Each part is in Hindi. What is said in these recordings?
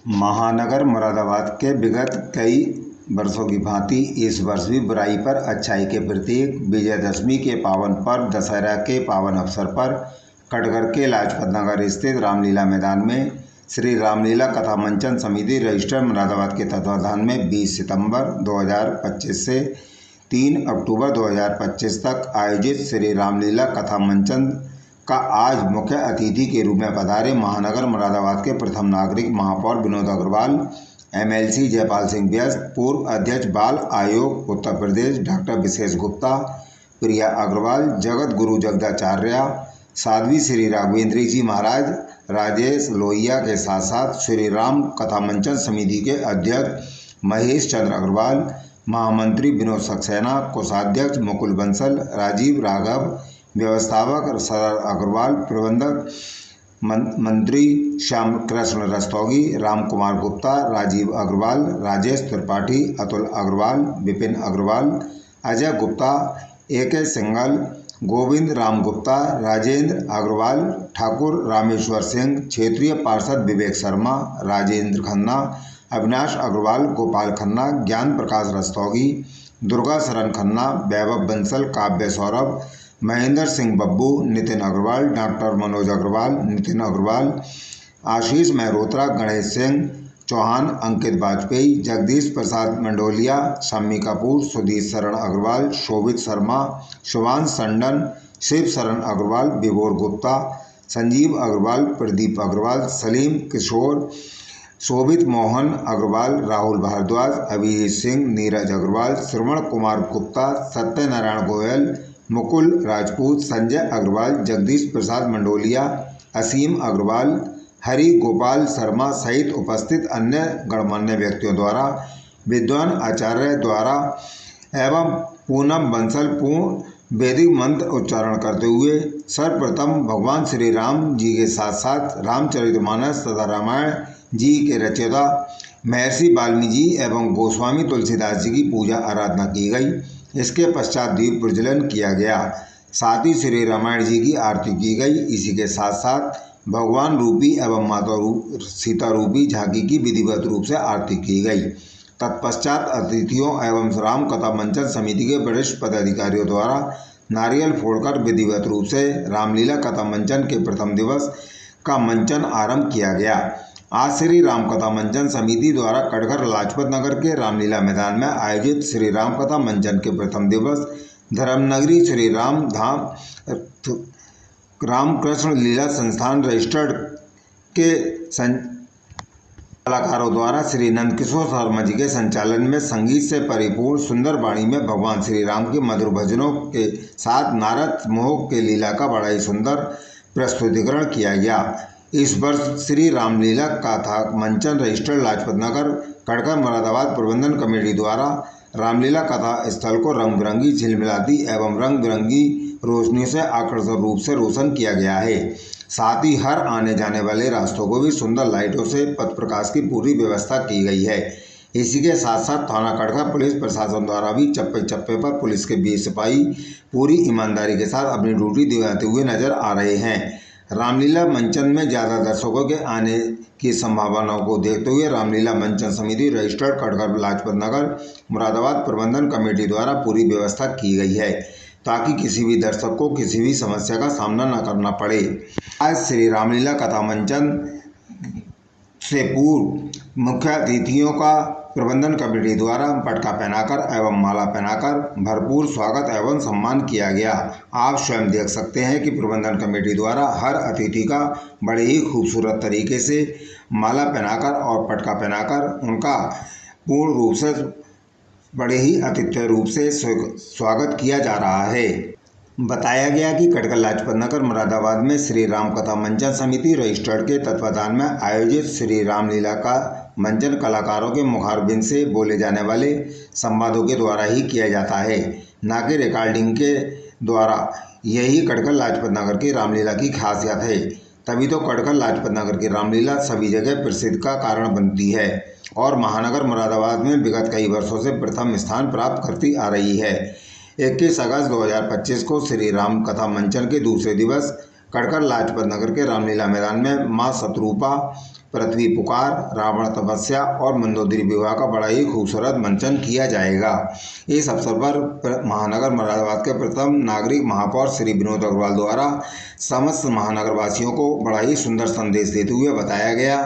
महानगर मुरादाबाद के विगत कई वर्षों की भांति इस वर्ष भी बुराई पर अच्छाई के प्रतीक विजयदशमी के पावन पर्व दशहरा के पावन अवसर पर कटघर के लाजपत नगर स्थित रामलीला मैदान में श्री रामलीला कथा मंचन समिति रजिस्टर मुरादाबाद के तत्वाधान में 20 सितंबर 2025 से 3 अक्टूबर 2025 तक आयोजित श्री रामलीला कथा मंचन का आज मुख्य अतिथि के रूप में पधारे महानगर मुरादाबाद के प्रथम नागरिक महापौर विनोद अग्रवाल, एमएलसी जयपाल सिंह व्यस्त, पूर्व अध्यक्ष बाल आयोग उत्तर प्रदेश डॉक्टर विशेष गुप्ता, प्रिया अग्रवाल, जगत गुरु जगदाचार्य, साध्वी श्री राघवेंद्र जी महाराज, राजेश लोहिया के साथ साथ श्री राम कथा मंचन समिति के अध्यक्ष महेश चंद्र अग्रवाल, महामंत्री विनोद सक्सेना, कोषाध्यक्ष मुकुल बंसल, राजीव राघव, व्यवस्थापक सदर अग्रवाल, प्रबंधक मंत्री श्याम कृष्ण रस्तोगी, राम कुमार गुप्ता, राजीव अग्रवाल, राजेश त्रिपाठी, अतुल अग्रवाल, विपिन अग्रवाल, अजय गुप्ता, AK सिंगल, गोविंद राम गुप्ता, राजेंद्र अग्रवाल, ठाकुर रामेश्वर सिंह, क्षेत्रीय पार्षद विवेक शर्मा, राजेंद्र खन्ना, अविनाश अग्रवाल, गोपाल खन्ना, ज्ञान प्रकाश रस्तोगी, दुर्गा शरण खन्ना, वैभव बंसल, काव्य सौरभ, महेंद्र सिंह बब्बू, नितिन अग्रवाल, डॉक्टर मनोज अग्रवाल, नितिन अग्रवाल, आशीष मेहरोत्रा, गणेश सिंह चौहान, अंकित वाजपेयी, जगदीश प्रसाद मंडोलिया, शम्मी कपूर, सुधीर शरण अग्रवाल, शोभित शर्मा, शुभांश टंडन, शिव शरण अग्रवाल, विभोर गुप्ता, संजीव अग्रवाल, प्रदीप अग्रवाल, सलीम किशोर, शोभित मोहन अग्रवाल, राहुल भारद्वाज, अभिजीत सिंह, नीरज अग्रवाल, श्रवण कुमार गुप्ता, सत्यनारायण गोयल, मुकुल राजपूत, संजय अग्रवाल, जगदीश प्रसाद मंडोलिया, असीम अग्रवाल, हरि गोपाल शर्मा सहित उपस्थित अन्य गणमान्य व्यक्तियों द्वारा विद्वान आचार्य द्वारा एवं पूनम बंसल पूर्ण वैदिक मंत्र उच्चारण करते हुए सर्वप्रथम भगवान श्री राम जी के साथ साथ रामचरितमानस तथा रामायण जी के रचयिता महर्षि वाल्मीकि जी एवं गोस्वामी तुलसीदास जी की पूजा आराधना की गई। इसके पश्चात दीप प्रज्वलन किया गया, साथ ही श्री रामायण जी की आरती की गई। इसी के साथ साथ भगवान रूपी एवं माता सीता रूपी झांकी की विधिवत रूप से आरती की गई। तत्पश्चात अतिथियों एवं राम कथा मंचन समिति के वरिष्ठ पदाधिकारियों द्वारा नारियल फोड़कर विधिवत रूप से रामलीला कथा मंचन के प्रथम दिवस का मंचन आरंभ किया गया। आज श्री राम कथा मंचन समिति द्वारा कटघर लाजपत नगर के रामलीला मैदान में आयोजित श्री राम कथा मंचन के प्रथम दिवस धर्मनगरी श्री राम धाम रामकृष्ण लीला संस्थान रजिस्टर्ड के कलाकारों द्वारा श्री नंदकिशोर शर्मा जी के संचालन में संगीत से परिपूर्ण सुंदर वाणी में भगवान श्री राम के मधुर भजनों के साथ नारद मोह के लीला का बड़ा ही सुंदर प्रस्तुतिकरण किया गया। इस वर्ष श्री रामलीला कथा मंचन रजिस्टर्ड लाजपत नगर कटघर मुरादाबाद प्रबंधन कमेटी द्वारा रामलीला कथा स्थल को रंग बिरंगी झिलमिलाती एवं रंग बिरंगी रोशनी से आकर्षक रूप से रोशन किया गया है। साथ ही हर आने जाने वाले रास्तों को भी सुंदर लाइटों से पथ प्रकाश की पूरी व्यवस्था की गई है। इसी के साथ साथ थाना कटघर पुलिस प्रशासन द्वारा भी चप्पे चप्पे पर पुलिस के 20 सिपाही पूरी ईमानदारी के साथ अपनी ड्यूटी दिखाते हुए नजर आ रहे हैं। रामलीला मंचन में ज़्यादा दर्शकों के आने की संभावनाओं को देखते हुए रामलीला मंचन समिति रजिस्टर्ड कटघर लाजपत नगर मुरादाबाद प्रबंधन कमेटी द्वारा पूरी व्यवस्था की गई है ताकि किसी भी दर्शक को किसी भी समस्या का सामना न करना पड़े। आज श्री रामलीला कथा मंचन से पूर्व मुख्य अतिथियों का प्रबंधन कमेटी द्वारा पटका पहनाकर एवं माला पहनाकर भरपूर स्वागत एवं सम्मान किया गया। आप स्वयं देख सकते हैं कि प्रबंधन कमेटी द्वारा हर अतिथि का बड़े ही खूबसूरत तरीके से माला पहनाकर और पटका पहनाकर उनका पूर्ण रूप से बड़े ही आतिथ्य रूप से स्वागत किया जा रहा है। बताया गया कि कटघर लाजपत नगर मुरादाबाद में श्री राम कथा मंचन समिति रजिस्टर्ड के तत्वाधान में आयोजित श्री रामलीला का मंचन कलाकारों के मुखारबिंद से बोले जाने वाले संवादों के द्वारा ही किया जाता है, न कि रिकॉर्डिंग के द्वारा। यही कटघर लाजपत नगर की रामलीला की खासियत है। तभी तो कटघर लाजपत नगर की रामलीला सभी जगह प्रसिद्ध का कारण बनती है और महानगर मुरादाबाद में विगत कई वर्षों से प्रथम स्थान प्राप्त करती आ रही है। 21 अगस्त 2025 को श्री राम कथा मंचन के दूसरे दिवस कटघर लाजपत नगर के रामलीला मैदान में मां शतरूपा पृथ्वी पुकार, रावण तपस्या और मंदोदरी विवाह का बड़ा ही खूबसूरत मंचन किया जाएगा। इस अवसर पर महानगर मुरादाबाद के प्रथम नागरिक महापौर श्री विनोद अग्रवाल द्वारा समस्त महानगर वासियों को बड़ा ही सुंदर संदेश देते हुए बताया गया।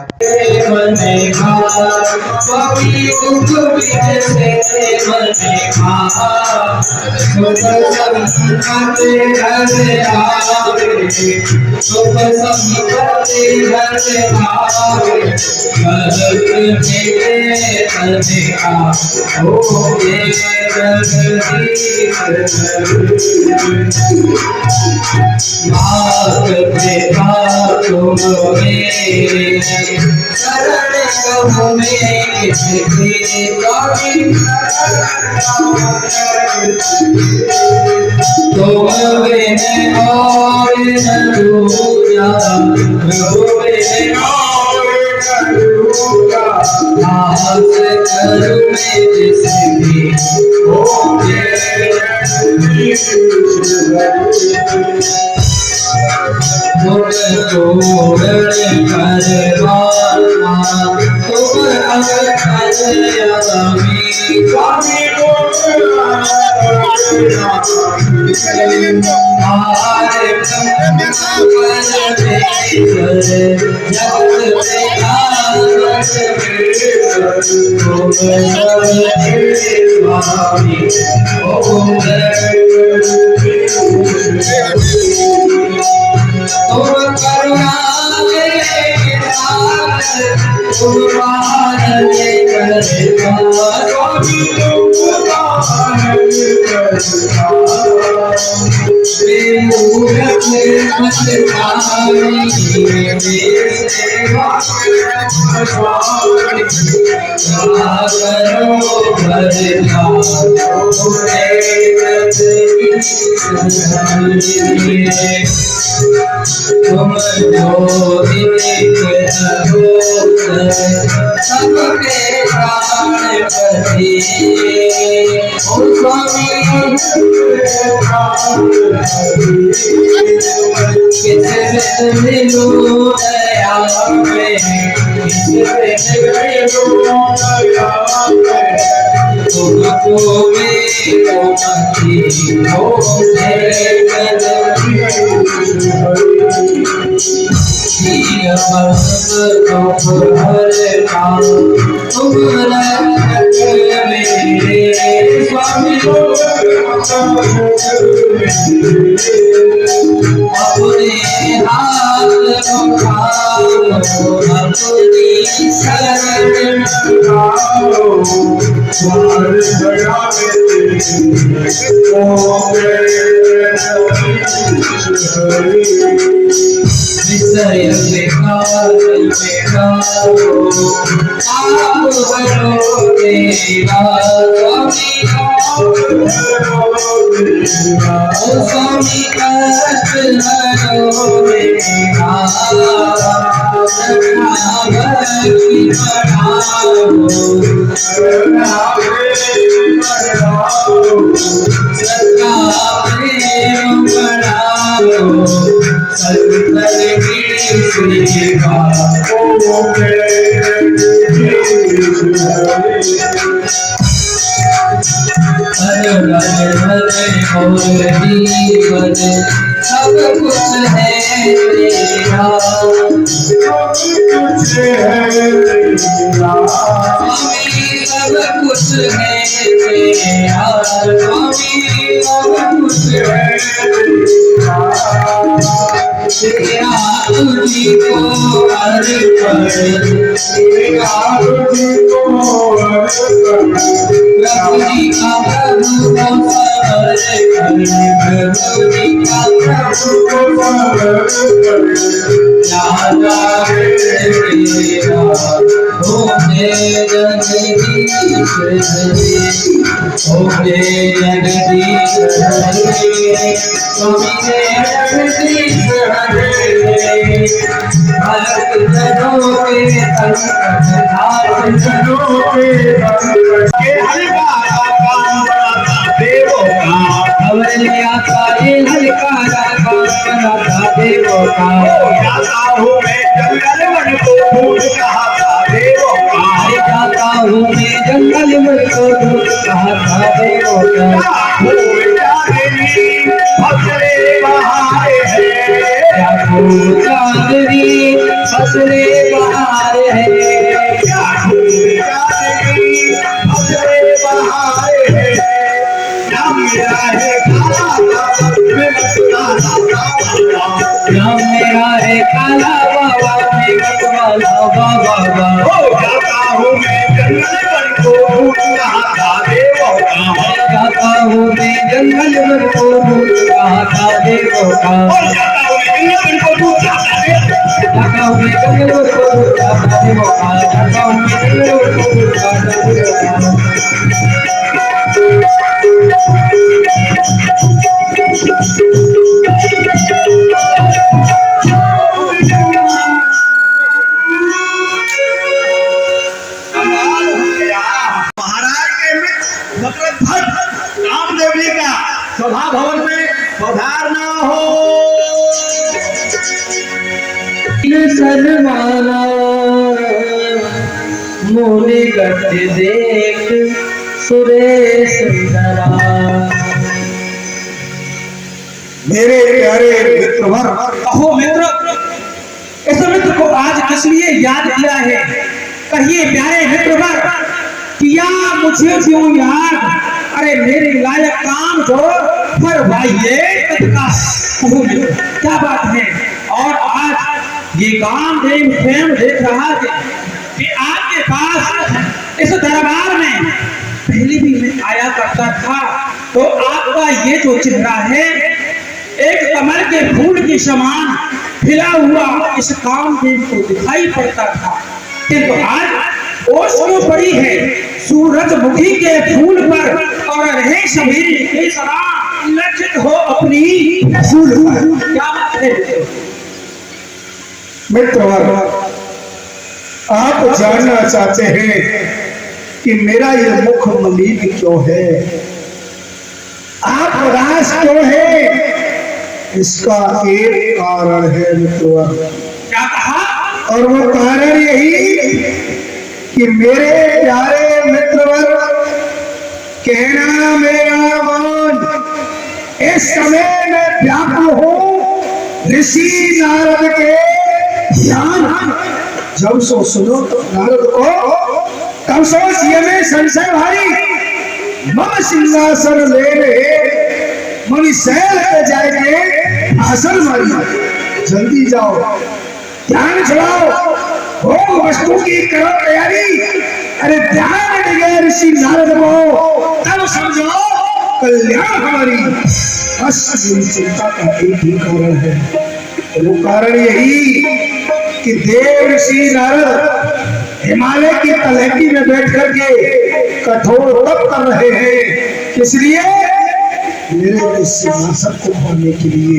हमारे लिए आता है हल्का देवों का। जाता हूँ मैं जंगल मन को ढूंढ कहा था देवों का। जाता हूँ मैं जंगल मन को ढूंढ कहा था देवों का। फसले बहार है, चांदनी फसले बहार है, फसले बहार है। नाम मेरा है काला नाम मेरा है काला बाबा मेघत वाला बाबा। हो जाता हूँ मैं जंगल मन को ढूंढ कहा था देवों का। जाता हूँ मैं जंगल मन को ढूंढ कहा था देवों का। जाता हूँ मैं जंगल मन को ढूंढ कहा था देवों का। जाता हूँ मैं जंगल मन को ढूंढ कहा था देवों का। जाता हूँ मैं जंगल मन को ढूंढ कहा था देवों महाराज के मित्र मतलब भक्त रामदेव जी का सभा भवन में पधारना हो। सलमाना मोने गट देख सुरेश धरा। मेरे प्यारे मित्रवर, कहो मित्र, इस मित्र को आज किस लिए याद किया है? कहिए प्यारे मित्रवर, किया मुझे क्यों याद? अरे मेरे लायक काम जो पर भाई ये का क्या बात है? और आज ये कामदेव स्वयं देख रहा है कि आपके पास इस दरबार में पहले भी मैं आया करता था, तो आपका ये जो चेहरा है एक कमल के फूल के समान खिला हुआ इस कामदेव को दिखाई पड़ता था, किंतु आज ओस क्यों पड़ी है सूरजमुखी के फूल पर और रहे सभी के सदा लज्जित हो अपनी फूल पर। क्या बात है मित्रवर, आप जानना चाहते हैं कि मेरा ये मुख मलिन क्यों है, आप उदास क्यों है? इसका एक कारण है मित्रवर। क्या कहा? और वो कारण यही कि मेरे प्यारे मित्रवर, कहना मेरा मान, इस समय मैं व्याकुल हूँ ऋषि नारद के ध्यान। जब सो सुनो तो नारद को तब सोच ये में संशय भारी। मम सिंहासन ले रहे मुनि शैल पे जाएंगे आसन मारी। जल्दी जाओ, ध्यान चलाओ, भोग वस्तु की करो तैयारी। अरे ध्यान मिल गया ऋषि नारद को, तब समझो कल्याण हमारी। बस मेरी चिंता का एक ही कारण है, वो कारण यही कि देव ऋषि नारद हिमालय की तलहटी में बैठ करके कठोर तप कर रहे हैं। इसलिए मेरे इस सिंहासन को पाने के लिए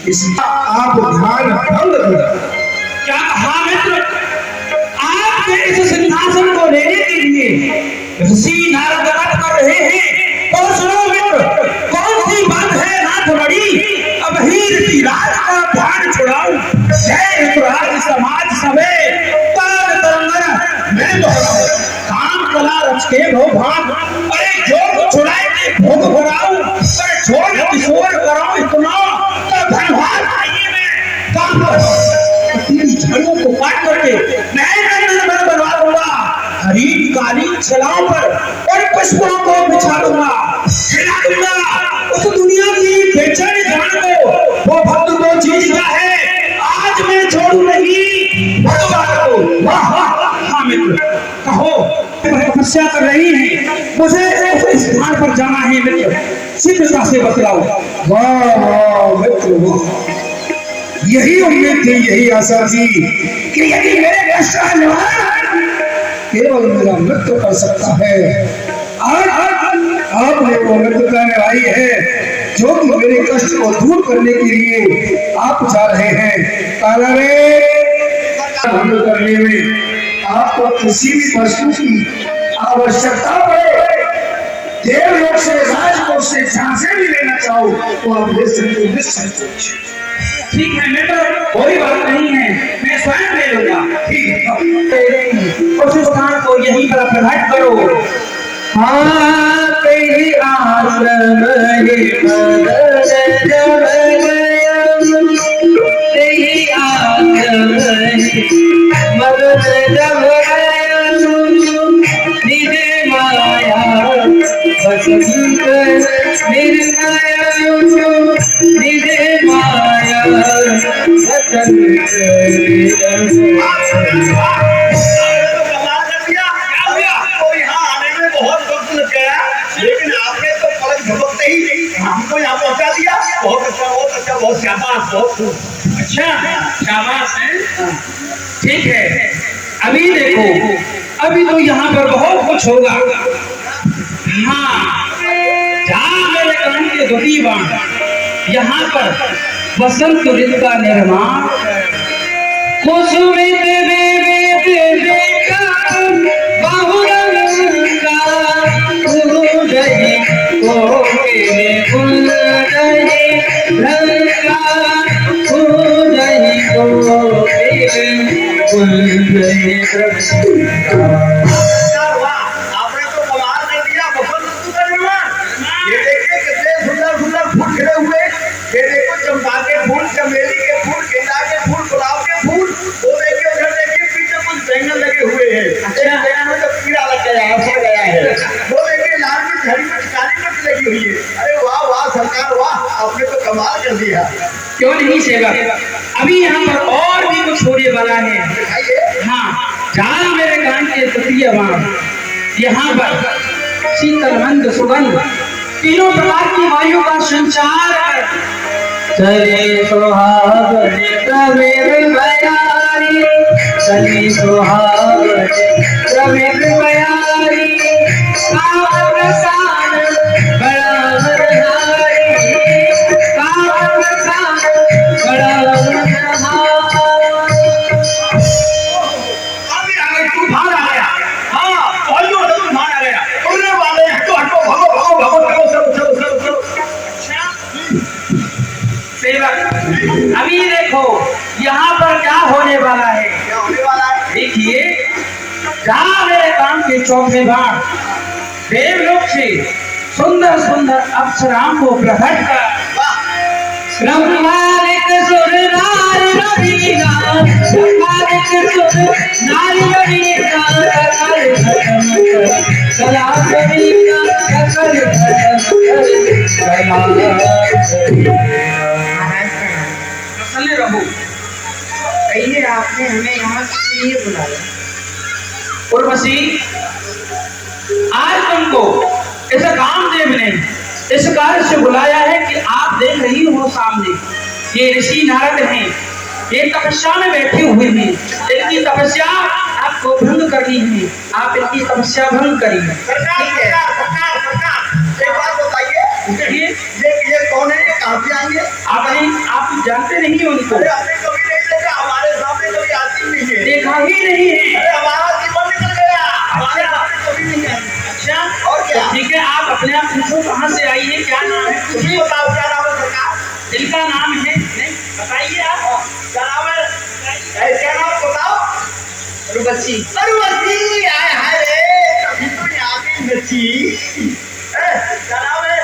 इसलिए आप ध्यान भंग करें। क्या कहा मित्र? आपके इस सिंहासन को लेने के लिए ऋषि नारद तप कर रहे हैं। और सुनो मित्र, कौन सी बात है नाथ बड़ी? अब ही ऋषिराज का ध्यान छुड़ाऊं। जय ऋतुराज समाज सवे तार तरंगन मैं दोहराऊं। काम कला रच के भाग, अरे जो छुड़ाए के भोग भराऊं। अरे छोड़ किशोर कराऊं इतना तो धनवान आइए मैं काम करूं। झाड़ियों को काट करके मैं बनवा दूंगा। हरी काली छलाओं पर और पुष्पों को बिछा दूंगा। खिला दूंगा उस दुनिया की बेचैन जान को। वो भक्त को चीज क्या है आज मैं छोड़ू नहीं भगवान को। वाह हाँ मित्र, कहो तपस्या कर रही है, मुझे उस स्थान पर जाना है मित्र, शीघ्रता से बतलाओ। वाह वाह मित्र वाह, यही उम्मीद थी, यही आशा थी कि यदि मेरे कष्ट का निवारण केवल मेरा मित्र कर सकता है। आज आपने वो मित्रता निभाई है जो कि मेरे कष्ट को दूर करने के लिए आप जा रहे हैं। भंग करने में आपको किसी भी वस्तु की आवश्यकता पड़े, देवलोक से राजकोष से झांसे भी लेना चाहो तो आप ले सकते हो। ठीक है मित्र, कोई बात नहीं है, मैं स्वयं ले लूंगा। ठीक है, उस स्थान को यहीं पर प्रकट करो। हाँ तेरी आश्रम तेरी आश्रम मदद जब निज माया बसंत निर्माया निज माया बसंत। लेकिन आपने तो पलक झपकते ही नहीं हमको यहाँ पहुँचा दिया। बहुत अच्छा, बहुत अच्छा, बहुत शाबाश, बहुत अच्छा, शाबाश है। ठीक है, अभी देखो, अभी तो यहाँ पर बहुत कुछ होगा। हाँ, जहाँ मेरे कान के दुखी बाण, यहाँ पर बसंत ऋतु का निर्माण कुसुमित आपने तो कमाल कर दिया। बसंत ऋतु का निर्माण, ये देखिए कितने सुंदर सुंदर फूल खिले हुए। ये देखो चंपा के फूल, चमेली के फूल, गेंदा के फूल, गुलाब के फूल। वो देखिए उधर देखिए पीछे कुछ बैंगन लगे हुए हैं। बैंगन में तो कीड़ा लग गया है, फट गया है। वो देखिए लाल मिर्च, हरी मिर्च, काली मिर्च लगी हुई है। अरे वाह वाह सरकार वाह, आपने तो कमाल कर दिया। क्यों नहीं सेवक, अभी यहाँ पर और भी कुछ होने वाला है। हाँ, जहाँ मेरे कान के तृतीय बाण, यहाँ पर शीतल मंद सुगंध तीनों प्रकार की वायु का संचार कर। चले सुहागन प्रवेद बयारी, चले सुहागन प्रवेद बयारी, सावन सान बड़ा बरहारी, सावन सान बड़ा बरहारी। तूफान आ गया। हाँ, और जो तूफान आ गया, उड़ने वाले हैं तो हटो, भागो भागो भागो, चलो चलो चलो चलो। सेवक, अभी देखो यहाँ पर क्या होने वाला है। क्या होने वाला है? देखिए, जहाँ मेरे काम के चौथे बाण देवलोक से सुंदर सुंदर अप्सराओं को प्रकट कर ब्रह्मालिक सुर नारी रवीना, ब्रह्मालिक सुर नारी रवीना, कल खत्म कर कला रवीना, कल खत्म कर कला। चले रहो, कहिए आपने हमें यहाँ से ये बुलाया। उर्वशी, आज तुमको इस कामदेव ने इस कार्य से बुलाया है कि आप देख रही हो सामने ये ऋषि नारद हैं, ये तपस्या में बैठे हुए हैं। इनकी तपस्या आपको भंग करनी है, आप इनकी तपस्या भंग करिए। सरकार सरकार सरकार सरकार, एक बात बताइए, ये कौन है? ये कहाँ से आएंगे? आप जानते नहीं हो उनको? अरे हमने कभी नहीं देखा, हमारे सामने कभी आती नहीं है। देखा ही नहीं है। अरे हमारा जीवन निकल गया, हमारे सामने कभी नहीं आई। अच्छा, और क्या? ठीक है, आप अपने आप पूछो कहाँ से आई है, क्या नाम है? कुछ भी बताओ, क्या नाम है सरकार? इनका नाम है, नहीं बताइए आप, क्या नाम है? क्या नाम बताओ? उर्वशी। उर्वशी, आए हाय रे, तभी तो यहाँ की बच्ची। क्या नाम है?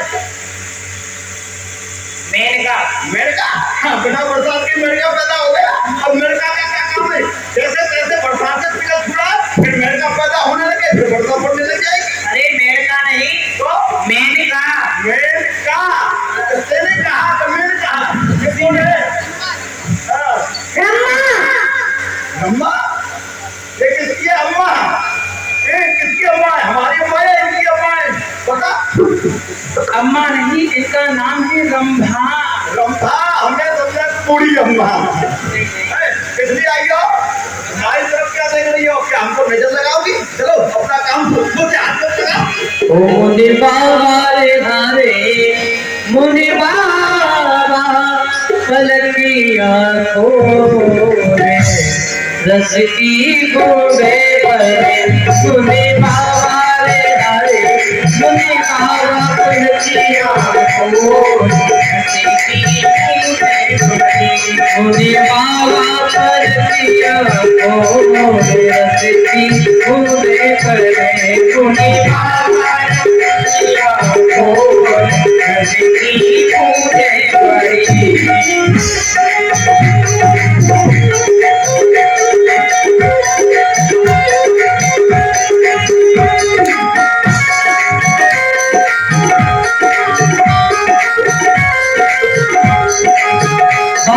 मेनका। मेनका? हाँ, बिना बरसात की मेनका पैदा हो गया। अब मेनका का क्या काम है? जैसे तैसे बरसात से पिघल छुड़ा, फिर मेनका पैदा होने लगे, फिर बरसात पड़ने लग जाएगी। अरे मेनका नहीं तो मेनका। मेनका, तेने कहा तो मेनका, ये कौन है? अम्मा, ये किसकी है अम्मा? ये किसकी अम्मा है? हमारी अम्मा है, इनकी अम्मा है? बता। अम्मा नहीं, इनका नाम है रंभा। रंभा, हमने समझा बूढ़ी अम्मा। इसलिए आई हो, हमारी तरफ क्या देख रही हो? क्या हमको नजर लगाओगी? चलो अपना काम खुद से हाथ में लगाओ। मुनि बाबा रे धारे, मुनि बाबा पलकी आँखों रे, रस की बूंदे पड़े, मुनि बाबा रे धारे, मुनि बाबा पलकी आँखों रे, रस की बूंदे पड़े। करे पुणे बाबा रतिया खोल करती पूरे बड़ी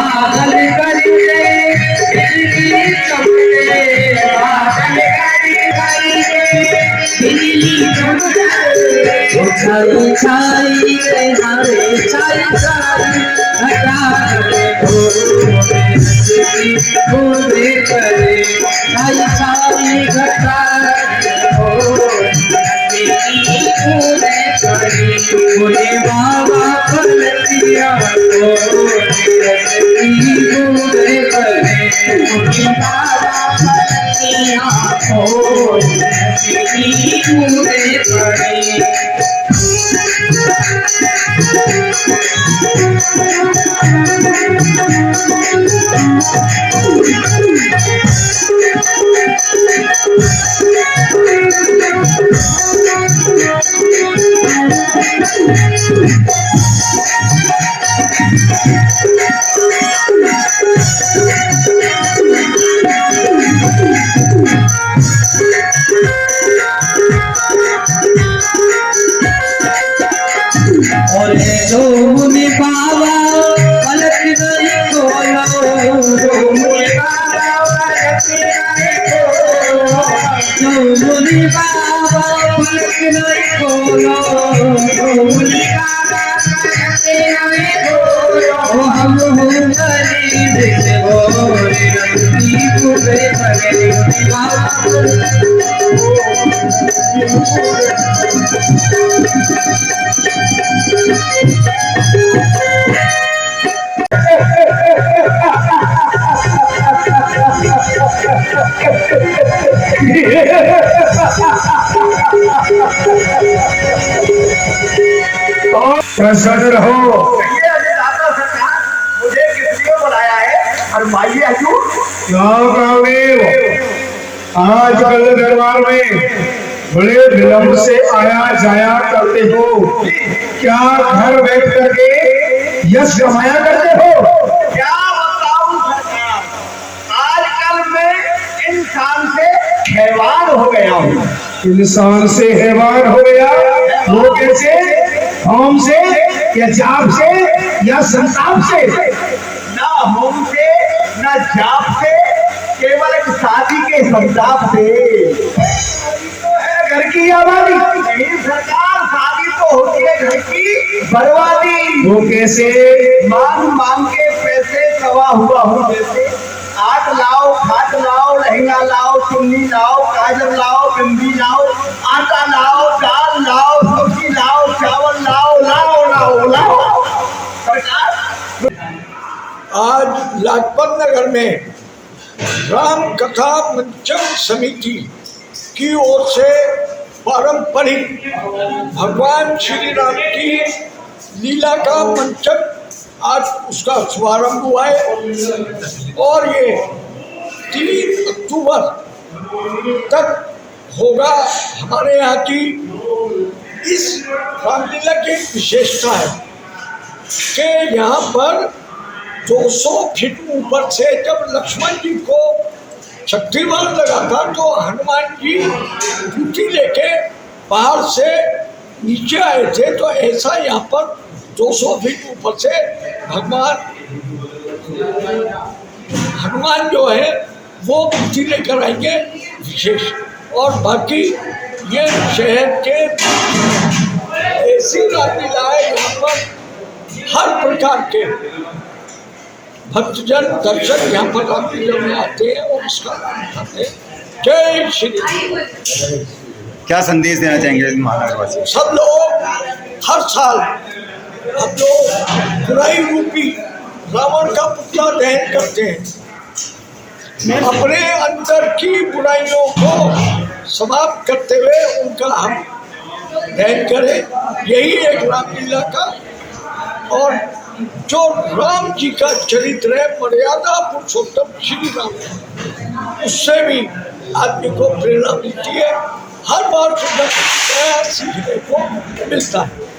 बादल करिए बिजली चमके बादल करिए बिजली चमके छाई छाई हरे छाई छाई हटा पूरे करे छाई छाई घटा पूरे करे बोले बाबा बलतिया पूरे करे बाबा बलतिया पूरे करे और जो मुनि बाबा पलक नहीं खोलो जो मुनि बाबा पलक नहीं खोलो जो मुनि बाबा पलक नहीं खोलो जो मुनि बाबा पलक नहीं खोलो हम गरीब से बोले रंगी पूरे पले बाबा प्रसन्न रहो। ये दादा सरकार मुझे किस लिए बुलाया है और माइए हजूर क्या कामदेव, आजकल दरबार में बड़े विलंब से आया जाया करते हो, क्या घर बैठ करके यश कमाया करते हो? क्या बताऊं सरकार, आजकल मैं इंसान से हैवान हो गया हूँ। इंसान से हैवान हो गया? वो कैसे? होम से या जाप से या संताप से? ना होम से ना जाप से, केवल एक शादी के संताप से। घर की आबादी नहीं सरकार, शादी तो होती है घर की बर्बादी। वो कैसे? मांग मांग के पैसे कमा हुआ हूँ जैसे, आट लाओ, खाट लाओ, लहंगा लाओ, चुन्नी लाओ, काजल लाओ, बिंदी लाओ, आटा लाओ, दाल लाओ, सब्जी लाओ, चावल लाओ, लाओ लाओ लाओ। सरकार आज लाजपत नगर में राम कथा मंचन समिति की ओर से पारंपरिक भगवान श्री राम की लीला का मंचन आज उसका शुभारंभ हुआ है और ये 3 अक्टूबर तक होगा। हमारे यहाँ की इस रामलीला की विशेषता है कि यहाँ पर 200 फीट ऊपर से जब लक्ष्मण जी को शक्तिमान लगा था तो हनुमान जी ड्यूटी लेके पहाड़ से नीचे आए थे, तो ऐसा यहाँ पर 200 फीट ऊपर से भगवान हनुमान जो है वो ड्यूटी लेकर आएंगे विशेष। और बाकी ये शहर के ऐसी रामलीला है यहाँ पर हर प्रकार के भक्तजन दर्शक यहाँ पर रामलीला में आते हैं और इसका आनंद उठाते हैं। जय श्री। क्या संदेश देना चाहेंगे महानगरवासी? सब लोग हर साल हम लोग बुराई रूपी रावण का पुतला दहन करते हैं, अपने अंदर की बुराइयों को समाप्त करते हुए उनका हम दहन करें। यही एक रामलीला का और जो राम जी का चरित्र है, मर्यादा पुरुषोत्तम श्री राम, उससे भी आदमी को प्रेरणा मिलती है। और सुंदर सीखने को मिलता है।